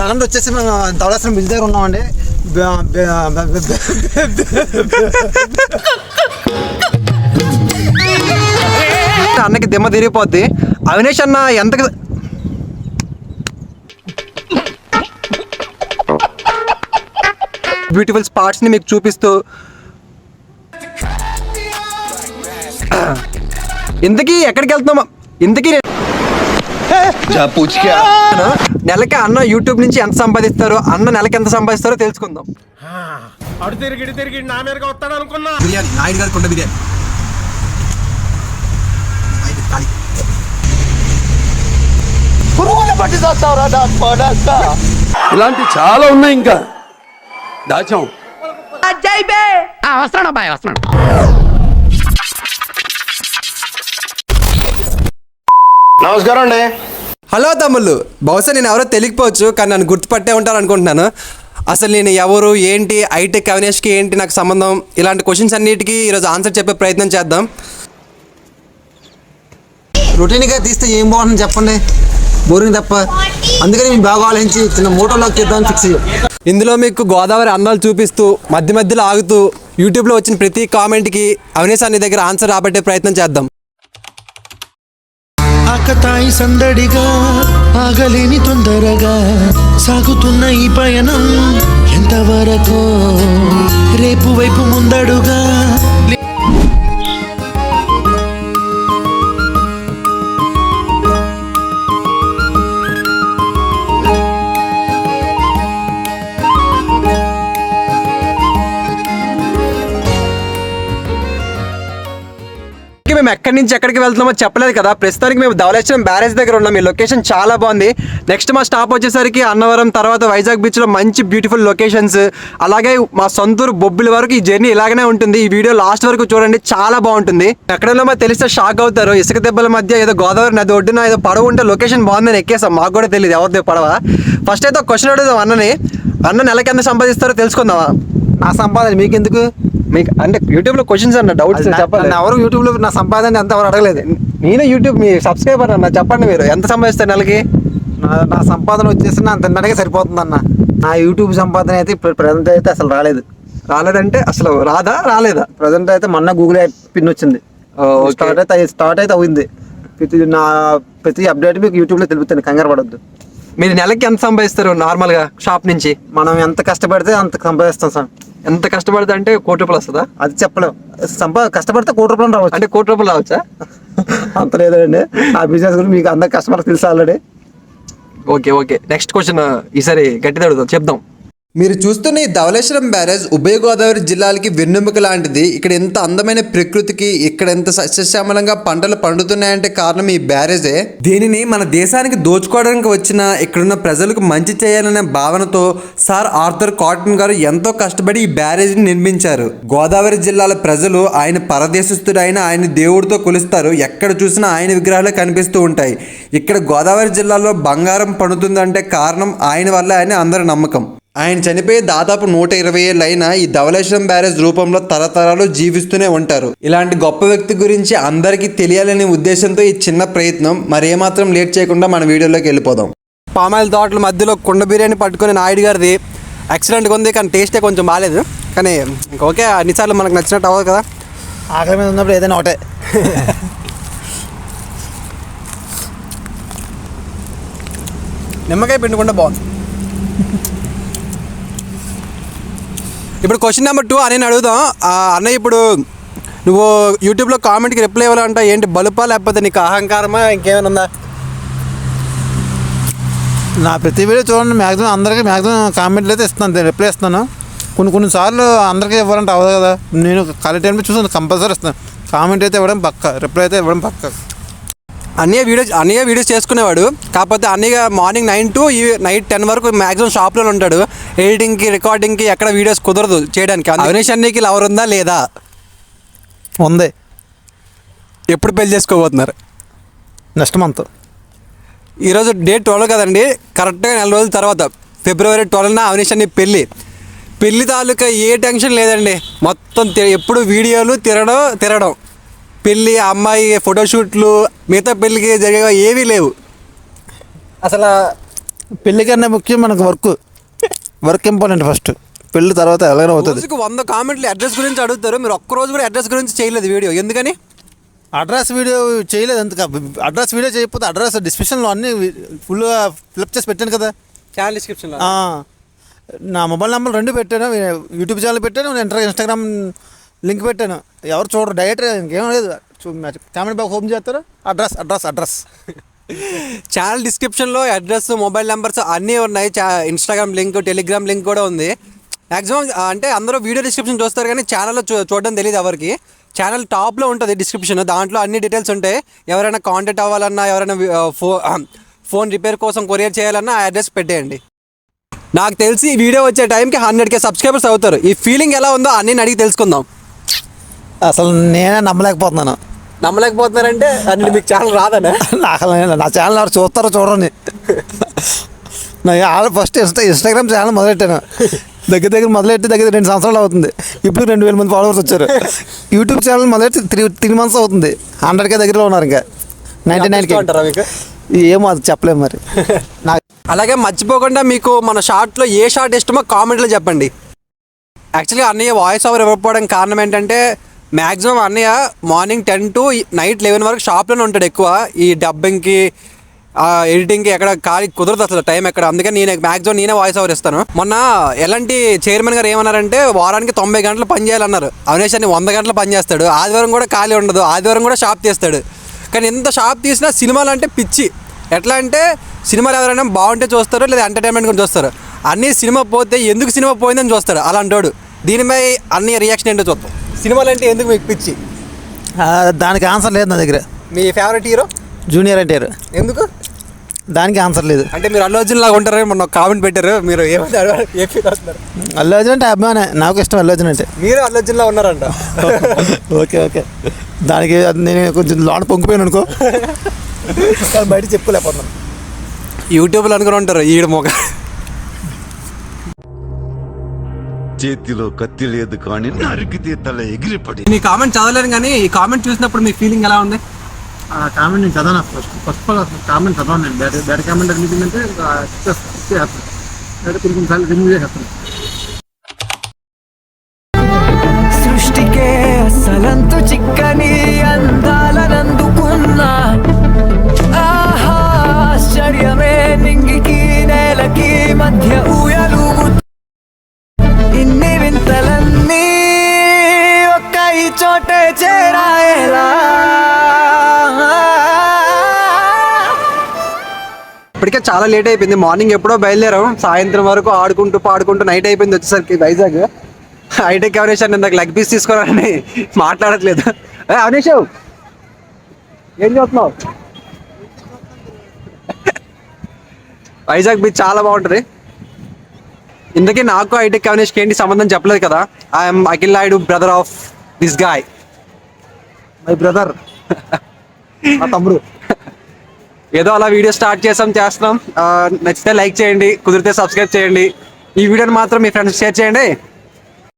Present వచ్చేసి మేము Dhavaleswaram bridge దగ్గర ఉన్నామండి. అన్నకి దిమ్మ తిరిగిపోద్ది. అవినేష్ అన్న ఎంత బ్యూటిఫుల్ స్పాట్స్ని మీకు చూపిస్తూ ఇంతకీ ఎక్కడికి వెళ్తున్నామా? ఇంతకీ నెలకి అన్న యూట్యూబ్ నుంచి ఎంత సంపాదిస్తారో, అన్న నెలకి ఎంత సంపాదిస్తారో తెలుసుకుందాం. తిరిగి నా మీదకి వస్తాడు అనుకున్నా. బిర్యానీ నాయుడు గారు కొండ బిర్యానీ ఇలాంటి చాలా ఉన్నాయి. ఇంకా దాచాం. వస్తున్నాడు అబ్బాయి, వస్తున్నాడు. నమస్కారం అండి. హలో తమ్ముళ్ళు. బహుశా నేను ఎవరో తెలియకపోవచ్చు, కానీ నన్ను గుర్తుపట్టే ఉంటారు అనుకుంటున్నాను. అసలు నేను ఎవరు, ఏంటి, ఐటెక్ అవినేష్కి ఏంటి నాకు సంబంధం, ఇలాంటి క్వశ్చన్స్ అన్నిటికీ ఈరోజు ఆన్సర్ చెప్పే ప్రయత్నం చేద్దాం. రొటీన్గా తీస్తే ఏం బాగుంటుంది చెప్పండి, బోరింగ్ తప్ప. అందుకని మేము బాగా ఆలోచించి చిన్న మోటోలోకి చేద్దామని ఫిక్స్ అయ్యాం. ఇందులో మీకు గోదావరి అందాలు చూపిస్తూ మధ్య మధ్యలో ఆగుతూ యూట్యూబ్లో వచ్చిన ప్రతి కామెంట్కి అవినేష్ అన్ని దగ్గర ఆన్సర్ రాబట్టే ప్రయత్నం చేద్దాం. ఆకతాయి సందడిగా ఆగలేని తొందరగా సాగుతున్న ఈ పయనం ఎంతవరకు రేపు వైపు ముందడుగా. మేము ఎక్కడి నుంచి ఎక్కడికి వెళ్తున్నామో చెప్పలేదు కదా. ప్రస్తుతానికి మేము ధవళేశ్వరం బ్యారేజ్ దగ్గర ఉన్నాం. ఈ లొకేషన్ చాలా బాగుంది. నెక్స్ట్ మా స్టాప్ వచ్చేసరికి అన్నవరం, తర్వాత వైజాగ్ బీచ్లో మంచి బ్యూటిఫుల్ లొకేషన్స్. అలాగే మా సొంతూరు బొబ్బిలి వరకు ఈ జర్నీ ఇలాగనే ఉంటుంది. ఈ వీడియో లాస్ట్ వరకు చూడండి, చాలా బాగుంటుంది. ఎక్కడైనా మాకు తెలిస్తే షాక్ అవుతారు. ఇసుక దెబ్బల మధ్య ఏదో గోదావరి నది ఒడ్డున ఏదో పడవ ఉంటే లొకేషన్ బాగుందని ఎక్కేసాం. మాకు కూడా తెలియదు ఎవరిదే పడవ. ఫస్ట్ అయితే ఒక క్వశ్చన్ అడుగుదాం అన్నని. అన్న నెలకి ఎంత సంపాదిస్తారో తెలుసుకుందామా? నా సంపాదన మీకెందుకు? మీకు అంటే యూట్యూబ్లో క్వశ్చన్స్ అన్న డౌట్స్ చెప్పాలి. ఎవరు యూట్యూబ్లో నా సంపాదన ఎంత ఎవరు అడగలేదు. నేను యూట్యూబ్ మీ సబ్స్క్రైబర్ అన్న. చెప్పండి మీరు ఎంత సంపాదిస్తారు నెలకి? నా సంపాదన వచ్చేసి నా తినడానికే సరిపోతుంది అన్న. నా యూట్యూబ్ సంపాదన అయితే ఇప్పుడు ప్రజెంట్ అయితే అసలు రాలేదు. రాలేదంటే అసలు రాలేదా? ప్రజెంట్ అయితే మొన్న గూగుల్ పిన్ వచ్చింది. స్టార్ట్ అయితే అయింది. ప్రతి అప్డేట్ మీకు యూట్యూబ్లో తెలుపుతుంది, కంగారు పడొద్దు. మీరు నెలకి ఎంత సంపాదిస్తారు నార్మల్గా షాప్ నుంచి? మనం ఎంత కష్టపడితే అంత సంపాదిస్తాం సార్. ఎంత కష్టపడితే అంటే ₹1 వస్తుందా? అది చెప్పలేం. కష్టపడితే ₹1 రావచ్చు. అంటే ₹1 రావచ్చా? అంత లేదండి. నా బిజినెస్ గురించి మీకు అందరు కస్టమర్స్ తెలుసు ఆల్రెడీ. ఓకే నెక్స్ట్ క్వశ్చన్ ఈసారి గట్టిగా అడుగుదాం, చెప్దాం. మీరు చూస్తున్న ఈ ధవళేశ్వరం బ్యారేజ్ ఉభయ గోదావరి జిల్లాలకి వెన్నెముక లాంటిది. ఇక్కడ ఎంత అందమైన ప్రకృతికి, ఇక్కడ ఎంత సస్యశ్యామలంగా పంటలు పండుతున్నాయంటే కారణం ఈ బ్యారేజే. దీనిని మన దేశానికి దోచుకోవడానికి వచ్చిన ఇక్కడున్న ప్రజలకు మంచి చేయాలనే భావనతో సార్ ఆర్థర్ కాటన్ గారు ఎంతో కష్టపడి ఈ బ్యారేజ్ని నిర్మించారు. గోదావరి జిల్లాల ప్రజలు ఆయన పరదేశస్థుడైన ఆయన దేవుడితో కొలుస్తారు. ఎక్కడ చూసినా ఆయన విగ్రహాలే కనిపిస్తూ ఉంటాయి. ఇక్కడ గోదావరి జిల్లాలో బంగారం పండుతుందంటే కారణం ఆయన వల్ల అని అందరి నమ్మకం. ఆయన చనిపోయి దాదాపు 120 ఏళ్ళు అయినా ఈ ధవళేశ్వరం బ్యారేజ్ రూపంలో తరతరాలు జీవిస్తూనే ఉంటారు. ఇలాంటి గొప్ప వ్యక్తి గురించి అందరికీ తెలియాలనే ఉద్దేశంతో ఈ చిన్న ప్రయత్నం. మరి ఏమాత్రం లేట్ చేయకుండా మన వీడియోలోకి వెళ్ళిపోదాం. పామాయిల్ తోటల మధ్యలో కుండ బిర్యానీ పట్టుకుని నాయుడు గారిది ఎక్సలెంట్గా ఉంది, కానీ టేస్టే కొంచెం బాగాలేదు. కానీ ఓకే, అన్నిసార్లు మనకు నచ్చినట్టు అవ్వదు కదా. ఆకలి మీద ఉన్నప్పుడు ఏదైనా ఒకటే. నిమ్మకాయ పిండుకుంటే బాగుంది. ఇప్పుడు క్వశ్చన్ నెంబర్ 2 అని అడుగుదాం. అన్నయ్య, ఇప్పుడు నువ్వు యూట్యూబ్లో కామెంట్కి రిప్లై ఇవ్వాలంట. ఏంటి బలుపా, లేకపోతే నీకు అహంకారమా, ఇంకేమైనా ఉందా? నా ప్రతి వీడియో చూడండి, అందరికీ కామెంట్లు అయితే ఇస్తున్నాను, రిప్లై ఇస్తున్నాను. కొన్నిసార్లు అందరికీ ఇవ్వాలంటే అవ్వదు కదా. నేను ఖాళీ టైంలో చూసాను, కంపల్సరీ ఇస్తాను. కామెంట్ అయితే ఇవ్వడం పక్క, రిప్లై అయితే ఇవ్వడం పక్క. అన్నయ్య వీడియోస్ చేసుకునేవాడు. కాకపోతే అన్నయ్య మార్నింగ్ 9 to నైట్ 10 వరకు మ్యాక్సిమం షాప్లో ఉంటాడు. ఎడిటింగ్కి, రికార్డింగ్కి ఎక్కడ వీడియోస్ కుదరదు చేయడానికి. అవినేష్ అన్నయ్యకి లవర్ ఉందా లేదా? ఉంది. ఎప్పుడు పెళ్లి చేసుకోబోతున్నారు? Next month. ఈరోజు డేట్ 12 కదండి. కరెక్ట్గా 4 రోజుల తర్వాత February 12న అవినేష్ అన్నయ్య పెళ్ళి తాలూకా ఏ టెన్షన్ లేదండి. మొత్తం ఎప్పుడు వీడియోలు తిరగడం. పెళ్ళి, అమ్మాయి ఫోటోషూట్లు, మిగతా పెళ్ళికి జరిగే ఏవీ లేవు. అసలు పెళ్లి కన్నా ముఖ్యం మనకు వర్క్ ఇంపార్టెంట్ ఫస్ట్, పెళ్ళి తర్వాత ఎలాగైనా అవుతుంది. రోజుకు 100 కామెంట్లు అడ్రస్ గురించి అడుగుతారు, మీరు ఒక్కరోజు కూడా అడ్రస్ గురించి చేయలేదు వీడియో, ఎందుకని? అడ్రస్ వీడియో చేయలేదు అంతగా. అడ్రస్ వీడియో చేయకపోతే అడ్రస్ డిస్క్రిప్షన్లో అన్నీ ఫుల్గా ఫిల్అప్ చేసి పెట్టాను కదా. ఛానల్ డిస్క్రిప్షన్లో నా మొబైల్ నెంబర్ 2 పెట్టాను, యూట్యూబ్ ఛానల్ పెట్టాను, ఇన్స్టాగ్రామ్ లింక్ పెట్టాను. ఎవరు చూడరు, డైరెక్ట్ ఇంకేం లేదు, కామెంట్ బాక్స్ ఓపెన్ చేస్తారు, అడ్రస్. ఛానల్ డిస్క్రిప్షన్లో అడ్రస్, మొబైల్ నెంబర్స్ అన్నీ ఉన్నాయి. ఇన్స్టాగ్రామ్ లింక్, టెలిగ్రామ్ లింక్ కూడా ఉంది. మ్యాక్సిమం అంటే అందరూ వీడియో డిస్క్రిప్షన్ చూస్తారు కానీ ఛానల్లో చూడడం తెలియదు ఎవరికి. ఛానల్ టాప్లో ఉంటుంది డిస్క్రిప్షన్, దాంట్లో అన్ని డీటెయిల్స్ ఉంటాయి. ఎవరైనా కాంటాక్ట్ అవ్వాలన్నా, ఎవరైనా ఫోన్ రిపేర్ కోసం కొరియర్ చేయాలన్నా ఆ అడ్రస్ పెట్టేయండి. నాకు తెలిసి ఈ వీడియో వచ్చే టైంకి 100K సబ్స్క్రైబర్స్ అవుతారు. ఈ ఫీలింగ్ ఎలా ఉందో అన్నీ అడిగి తెలుసుకుందాం. అసలు నేనే నమ్మలేకపోతున్నారంటే అంటే మీకు ఛానల్ రాదనే? నా ఛానల్ ఎవరు చూస్తారో చూడండి. నా ఫస్ట్ ఇన్స్టాగ్రామ్ ఛానల్ మొదలెట్టాను, దగ్గర 2 సంవత్సరాలు అవుతుంది. ఇప్పుడు 2000 మంది ఫాలోవర్స్ వచ్చారు. యూట్యూబ్ ఛానల్ మొదలెట్టి 3 months అవుతుంది. 100K దగ్గరలో ఉన్నారు, ఇంకా 99K అంటారా మీకు? ఏమో అది చెప్పలేము మరి. అలాగే మర్చిపోకుండా మీకు మన షార్ట్లో ఏ షార్ట్ ఇష్టమో కామెంట్లో చెప్పండి. యాక్చువల్గా అన్నయ్య వాయిస్ ఓవర్ ఇవ్వకపోవడానికి కారణం ఏంటంటే మ్యాక్సిమం అన్నయ్య మార్నింగ్ 10 to night 11 వరకు షాప్లోనే ఉంటాడు ఎక్కువ. ఈ డబ్బింగ్కి, ఎడిటింగ్కి ఎక్కడ ఖాళీ కుదరదు అసలు టైం ఎక్కడ. అందుకని నేనే వాయిస్ ఓవర్ ఇస్తాను. మొన్న ఎలాంటి చైర్మన్ గారు ఏమన్నారంటే వారానికి 90 గంటలు పని చేయాలన్నారు. అవినేష్ అని 100 గంటలు పని చేస్తాడు, ఆదివారం కూడా ఖాళీ ఉండదు, ఆదివారం కూడా షాప్ తీస్తాడు. కానీ ఎంత షాప్ తీసినా సినిమాలు అంటే పిచ్చి. ఎట్లా అంటే సినిమాలు ఎవరైనా బాగుంటే చూస్తారు, లేదా ఎంటర్టైన్మెంట్ గురించి చూస్తారు. అన్నీ సినిమా పోతే ఎందుకు సినిమా పోయిందని చూస్తాడు అలాంటోడు. దీనిపై అన్ని రియాక్షన్ ఏంటో చూద్దాం. సినిమాలు అంటే ఎందుకు మీకు పిచ్చి? దానికి ఆన్సర్ లేదు నా దగ్గర. మీ ఫేవరెట్ హీరో? జూనియర్ ఎన్టీఆర్. ఎందుకు? దానికి ఆన్సర్ లేదు. అంటే మీరు అల్లు అర్జున్ లాగా ఉంటారని మొన్న కామెంట్ పెట్టారు, మీరు ఏమంటారు? అల్లు అర్జున్ అంటే అభిమానే, నాకు ఇష్టం అల్లు అర్జున్ అంటే. మీరు అల్లు అర్జున్ లా ఉన్నారంట. ఓకే దానికి నేను కొంచెం లోన పొంగిపోయాను అనుకో, బయట చెప్పుకోలేకపోతున్నాను. యూట్యూబ్లో అనుకుని ఉంటారు ఈడ మొగ. చేతిలో కత్తి లేదు కానీ నరికితే తల ఎగిరిపడి. మీ కామెంట్ చదవలేను కానీ ఈ కామెంట్ చూసినప్పుడు మీ ఫీలింగ్ ఎలా ఉంది? ఆ కామెంట్ నేను చదవను. ఫస్ట్ కామెంట్ చదవను నేను. బ్యాడ్ కామెంట్ అనిపించిందంటే కొంచెం సార్లు రిమూవ్ చేసేస్తాను. సృష్టికే అసలంతు చిక్కని అందాలనందుకున్నా ఆశ్చర్యమే నింగికి నేలకి మధ్య ఊయలుగు ఇన్ని వింతలన్నీ ఒక్క ఈ చోటే చేరాయేలా. ఇప్పటికే చాలా లేట్ అయిపోయింది. మార్నింగ్ ఎప్పుడో బయలుదేరాం, సాయంత్రం వరకు ఆడుకుంటూ పాడుకుంటూ నైట్ అయిపోయింది వచ్చేసరికి వైజాగ్. హైటెక్ అవనేష్ అని నాకు లెగ్ పీస్ తీసుకోవాలని మాట్లాడట్లేదు. అవనేష్ ఏం చూస్తున్నావు? వైజాగ్ బీచ్ చాలా బాగుంటుంది. ఇందుకే నాకు హైటెక్ అవనేష్కి ఏంటి సంబంధం చెప్పలేదు కదా. I'm Akhil Naidu, brother of this guy, my brother, మా తమ్ముడు. ఏదో అలా వీడియో స్టార్ట్ చేస్తున్నాం. నచ్చితే లైక్ చేయండి, కుదిరితే సబ్స్క్రైబ్ చేయండి. ఈ వీడియోని మాత్రం మీ ఫ్రెండ్స్ షేర్ చేయండి.